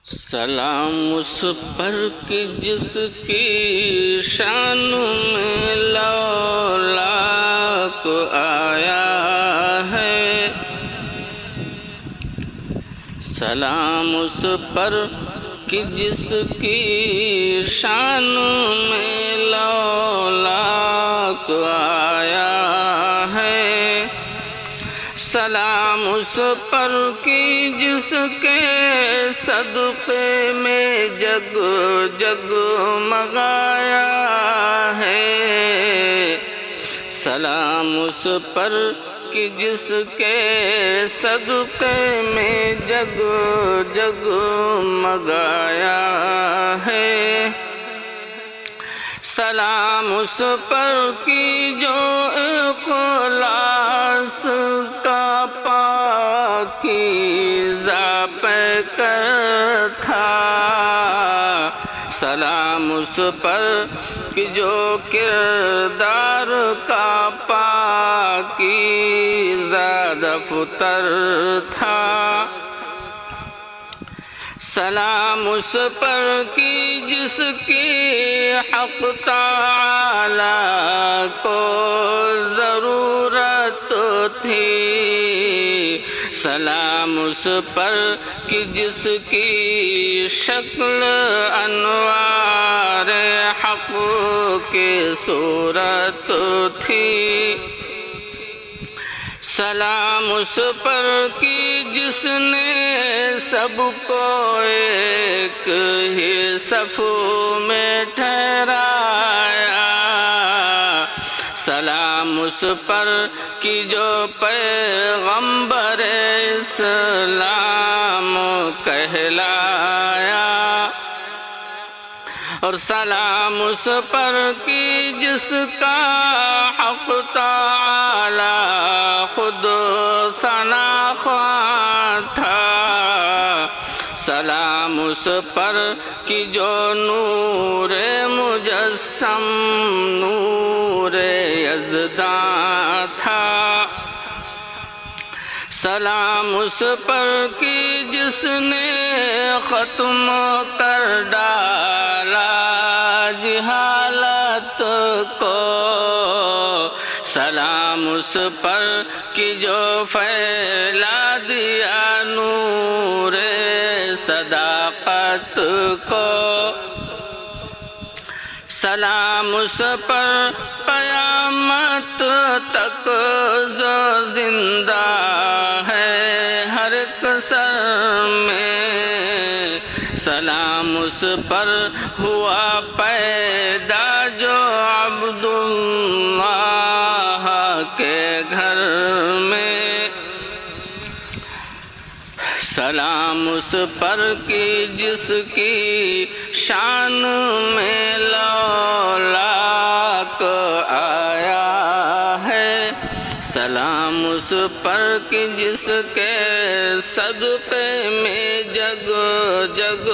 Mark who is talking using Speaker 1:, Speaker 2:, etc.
Speaker 1: سلام اس پر کہ جس کی شان میں لولاک آیا ہے۔ سلام اس پر کہ جس کی شان میں لولاک آیا ہے۔ سلام اس پر کی جس کے صدقے میں جگ جگ مگایا ہے۔ سلام اس پر کہ جس کے صدقے میں جگ جگ مگایا ہے۔ سلام اس پر کی جو اخلاص کا پاکیزہ پیکر تھا۔ سلام اس پر کہ جو کردار کا پاکیزہ دفتر تھا۔ سلام اس پر کی جس کی حق تعالی کو ضرورت تھی۔ سلام اس پر کہ جس کی شکل انوار حق کی صورت تھی۔ سلام اس پر کی جس نے سب کو ایک ہی صف میں ٹھہرایا۔ سلام اس پر کی جو پیغمبر اسلام کہلایا۔ اور سلام اس پر کی جس کا حق تعالی خود ثنا خواں تھا۔ سلام اس پر کی جو نور مجسم نور یزداں تھا۔ سلام اس پر کی جس نے ختم کر ڈالا جہالت کو۔ سلام اس پر کہ جو پھیلا دیا نور صداقت کو۔ سلام اس پر قیامت تک جو زندہ ہے ہر ایک سر میں۔ سلام اس پر ہوا پیدا جو عبداللہ کے گھر میں۔ سلام اس پر کی جس کی شان میں لولاک آیا ہے۔ سلام اس پر کہ جس کے صدقے میں جگ جگ